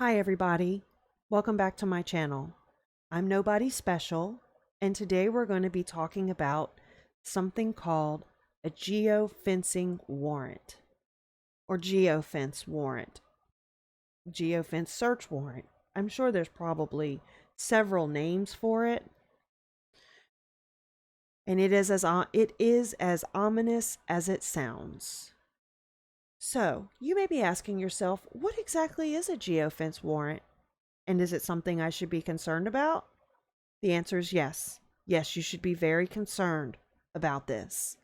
Hi everybody, welcome back to my channel. I'm Nobody Special, and today we're going to be talking about something called a geofencing warrant, or geofence warrant, geofence search warrant. I'm sure there's probably several names for it, and it is as ominous as it sounds. So, you may be asking yourself, what exactly is a geofence warrant? And is it something I should be concerned about? The answer is yes. Yes, you should be very concerned about this.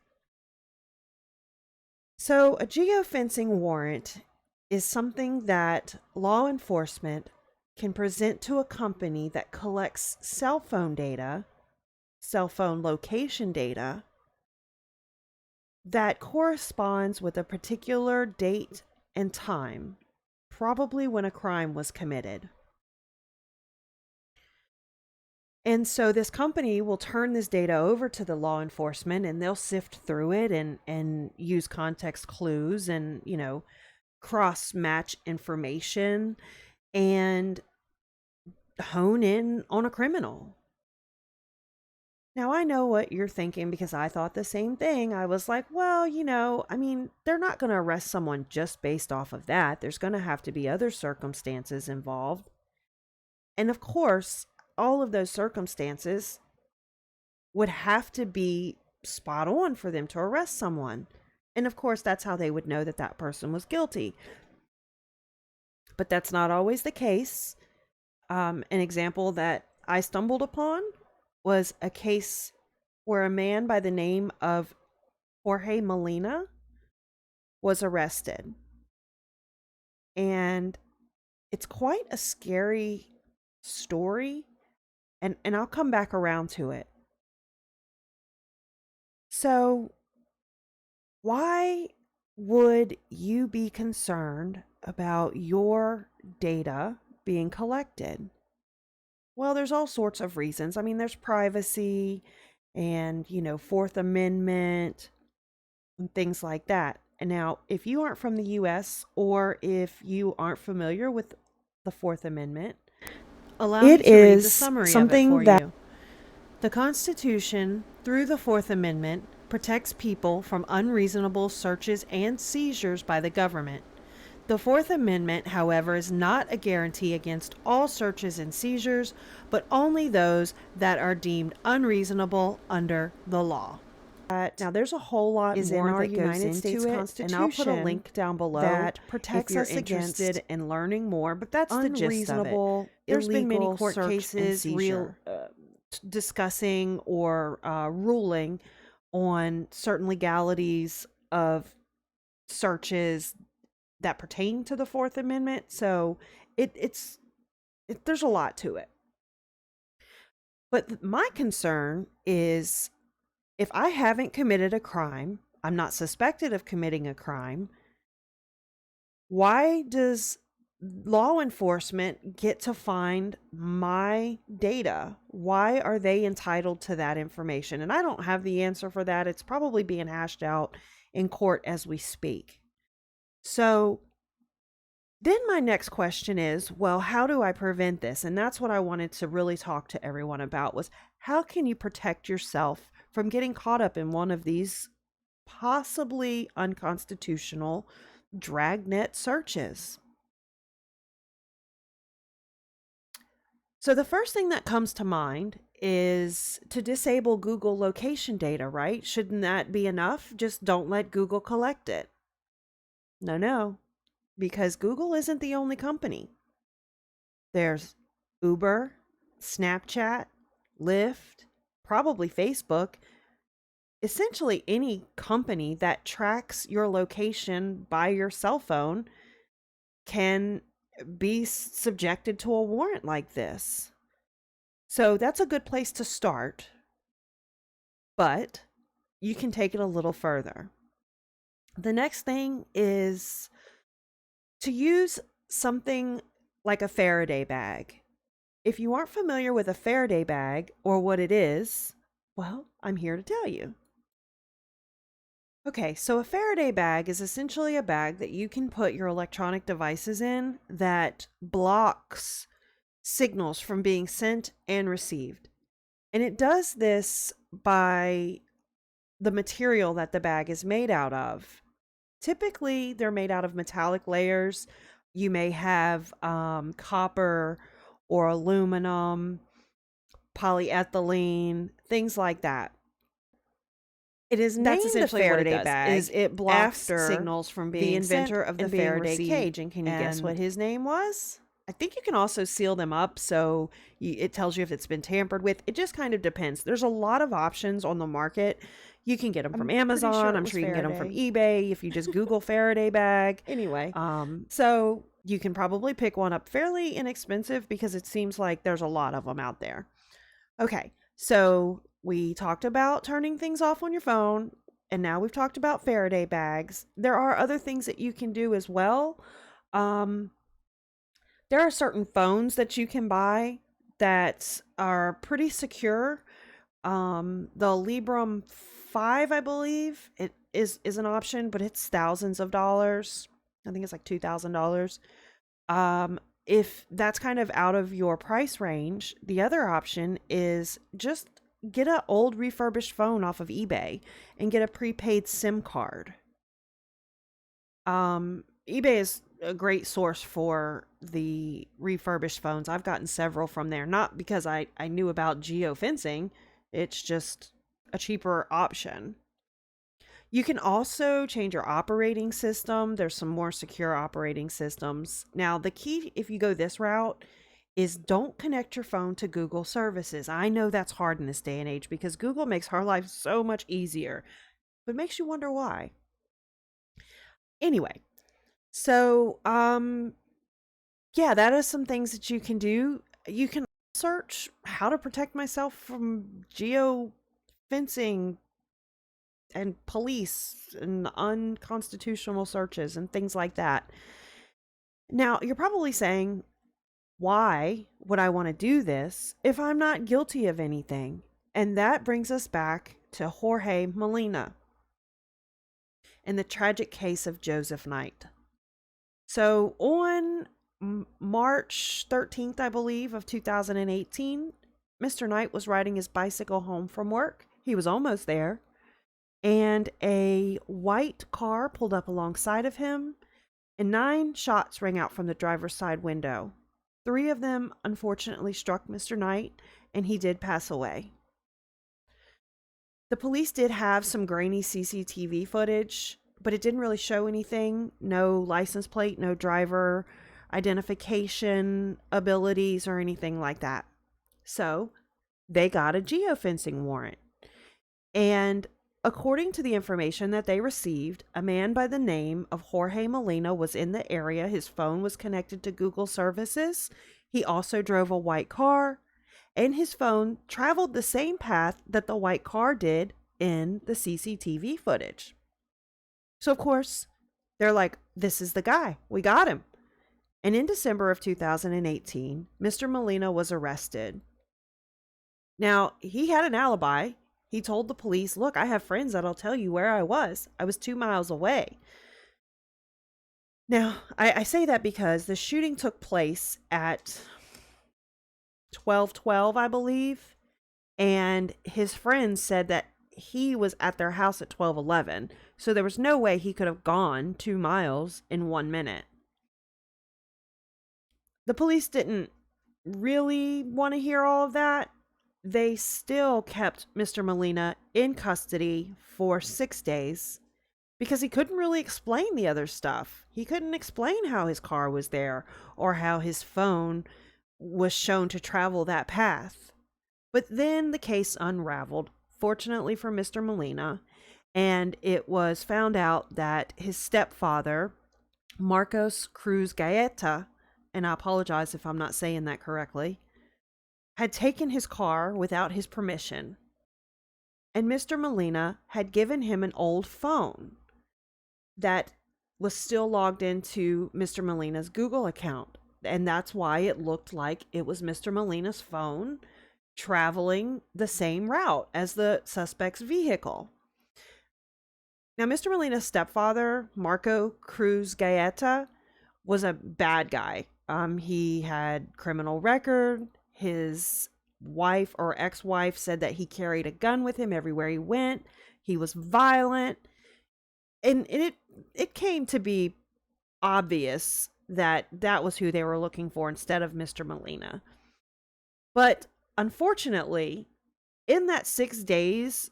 So, a geofencing warrant is something that law enforcement can present to a company that collects cell phone data, cell phone location data, that corresponds with a particular date and time, probably when a crime was committed. And so this company will turn this data over to the law enforcement, and they'll sift through it and use context clues and, cross match information and hone in on a criminal. Now, I know what you're thinking because I thought the same thing. I was like, well, they're not going to arrest someone just based off of that. There's going to have to be other circumstances involved. And of course, all of those circumstances would have to be spot on for them to arrest someone. And of course, that's how they would know that that person was guilty. But that's not always the case. An example that I stumbled upon was a case where a man by the name of Jorge Molina was arrested. And it's quite a scary story. And I'll come back around to it. So, why would you be concerned about your data being collected? Well, there's all sorts of reasons. There's privacy and, Fourth Amendment and things like that. And now, if you aren't from the US or if you aren't familiar with the Fourth Amendment, allow me to read the summary of it for you. The Constitution, through the Fourth Amendment, protects people from unreasonable searches and seizures by the government. The Fourth Amendment, however, is not a guarantee against all searches and seizures, but only those that are deemed unreasonable under the law. Now, there's a whole lot is more in our that goes United into States it, Constitution, and I'll put a link down below that protects if you're us against interested in learning more. But that's the gist of it. unreasonable, There's been many illegal court search and cases seizure. discussing or ruling on certain legalities of searches that pertain to the Fourth Amendment. So there's a lot to it. But my concern is, if I haven't committed a crime, I'm not suspected of committing a crime, why does law enforcement get to find my data? Why are they entitled to that information? And I don't have the answer for that. It's probably being hashed out in court as we speak. So then my next question is, well, how do I prevent this? And that's what I wanted to really talk to everyone about, was how can you protect yourself from getting caught up in one of these possibly unconstitutional dragnet searches? So the first thing that comes to mind is to disable Google location data, right? Shouldn't that be enough? Just don't let Google collect it. No, because Google isn't the only company. There's Uber, Snapchat, Lyft, probably Facebook. Essentially, any company that tracks your location by your cell phone can be subjected to a warrant like this. So that's a good place to start, but you can take it a little further. The next thing is to use something like a Faraday bag. If you aren't familiar with a Faraday bag or what it is, well, I'm here to tell you. Okay, so a Faraday bag is essentially a bag that you can put your electronic devices in that blocks signals from being sent and received. And it does this by the material that the bag is made out of. Typically, they're made out of metallic layers. You may have copper or aluminum, polyethylene, things like that. It is That's named a essentially what it Faraday does, is bag it blocks after signals from the being sent inventor of the and being Faraday received. cage. And can you guess what And his name was? I think you can also seal them up, so it tells you if it's been tampered with. It just kind of depends. There's a lot of options on the market. You can get them from I'm pretty sure Amazon. it I'm was sure you can get them from Faraday. eBay if you just Google Faraday bag. Anyway, So you can probably pick one up fairly inexpensive because it seems like there's a lot of them out there. Okay, so we talked about turning things off on your phone, and now we've talked about Faraday bags. There are other things that you can do as well. Um, there are certain phones that you can buy that are pretty secure. The Librem 5, I believe, it is an option, but it's thousands of dollars. I think it's like $2,000. If that's kind of out of your price range, the other option is just get an old refurbished phone off of eBay and get a prepaid SIM card. eBay is a great source for the refurbished phones. I've gotten several from there, not because I knew about geofencing, it's just a cheaper option. You can also change your operating system. There's some more secure operating systems. Now, the key, if you go this route, is don't connect your phone to Google services. I know that's hard in this day and age because Google makes our life so much easier, but makes you wonder why. Anyway, so yeah, that is some things that you can do. You can search how to protect myself from geo fencing and police and unconstitutional searches and things like that. Now, you're probably saying, why would I want to do this if I'm not guilty of anything? And that brings us back to Jorge Molina and the tragic case of Joseph Knight. So on March 13th, I believe, of 2018, Mr. Knight was riding his bicycle home from work. He was almost there, and a white car pulled up alongside of him, and 9 shots rang out from the driver's side window. 3 of them unfortunately struck Mr. Knight, and he did pass away. The police did have some grainy CCTV footage, but it didn't really show anything. No license plate, no driver identification abilities or anything like that. So they got a geofencing warrant. And according to the information that they received, a man by the name of Jorge Molina was in the area. His phone was connected to Google services. He also drove a white car, and his phone traveled the same path that the white car did in the CCTV footage. So, of course, they're like, this is the guy. We got him. And in December of 2018, Mr. Molina was arrested. Now, he had an alibi. He told the police, look, I have friends that'll tell you where I was. I was 2 miles away. Now, I say that because the shooting took place at 12:12, I believe. And his friends said that he was at their house at 12:11. So there was no way he could have gone 2 miles in 1 minute. The police didn't really want to hear all of that. They still kept Mr. Molina in custody for 6 days because he couldn't really explain the other stuff. He couldn't explain how his car was there or how his phone was shown to travel that path. But then the case unraveled, fortunately for Mr. Molina, and it was found out that his stepfather, Marcos Cruz Gaeta, and I apologize if I'm not saying that correctly, had taken his car without his permission. And Mr. Molina had given him an old phone that was still logged into Mr. Molina's Google account. And that's why it looked like it was Mr. Molina's phone traveling the same route as the suspect's vehicle. Now, Mr. Molina's stepfather, Marco Cruz Gaeta, was a bad guy. He had criminal record. His wife or ex-wife said that he carried a gun with him everywhere he went. He was violent, and it came to be obvious that that was who they were looking for instead of Mr. Molina. But unfortunately, in that 6 days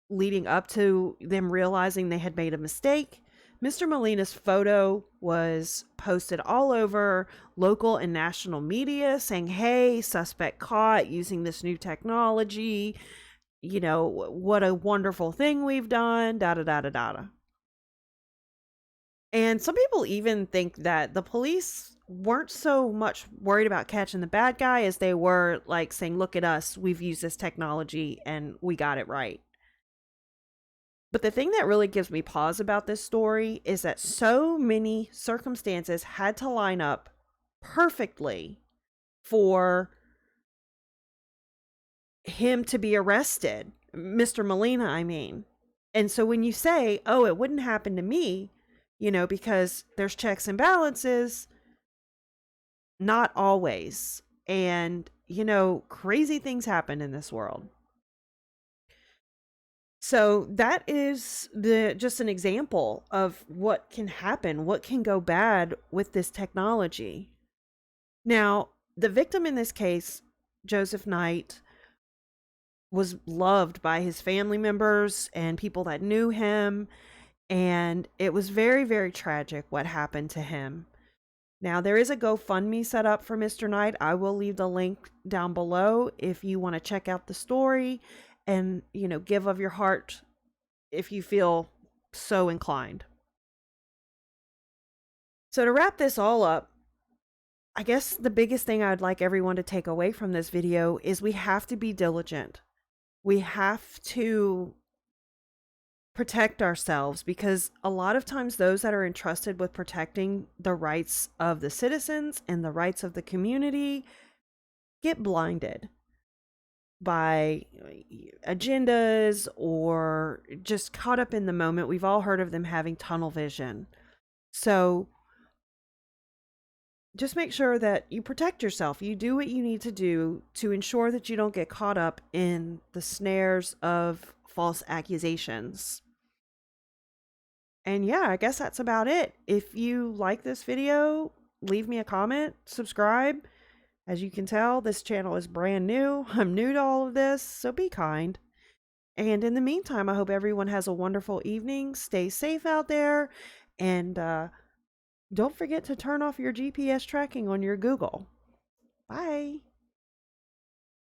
leading up to them realizing they had made a mistake, Mr. Molina's photo was posted all over local and national media saying, hey, suspect caught using this new technology. You know, what a wonderful thing we've done, da da da da da. And some people even think that the police weren't so much worried about catching the bad guy as they were like saying, look at us, we've used this technology and we got it right. But the thing that really gives me pause about this story is that so many circumstances had to line up perfectly for him to be arrested. Mr. Molina, I mean. And so when you say, oh, it wouldn't happen to me, you know, because there's checks and balances, not always. And, you know, crazy things happen in this world. So that is just an example of what can happen, what can go bad with this technology. Now, the victim in this case, Joseph Knight, was loved by his family members and people that knew him. And it was very, very tragic what happened to him. Now, there is a GoFundMe set up for Mr. Knight. I will leave the link down below if you want to check out the story and, you know, give of your heart if you feel so inclined. So to wrap this all up, I guess the biggest thing I would like everyone to take away from this video is we have to be diligent. We have to protect ourselves, because a lot of times those that are entrusted with protecting the rights of the citizens and the rights of the community get blinded by agendas or just caught up in the moment. We've all heard of them having tunnel vision. So just make sure that you protect yourself. You do what you need to do to ensure that you don't get caught up in the snares of false accusations. And yeah, I guess that's about it. If you like this video, leave me a comment, subscribe. As you can tell, this channel is brand new. I'm new to all of this, so be kind. And in the meantime, I hope everyone has a wonderful evening. Stay safe out there. And don't forget to turn off your GPS tracking on your Google. Bye.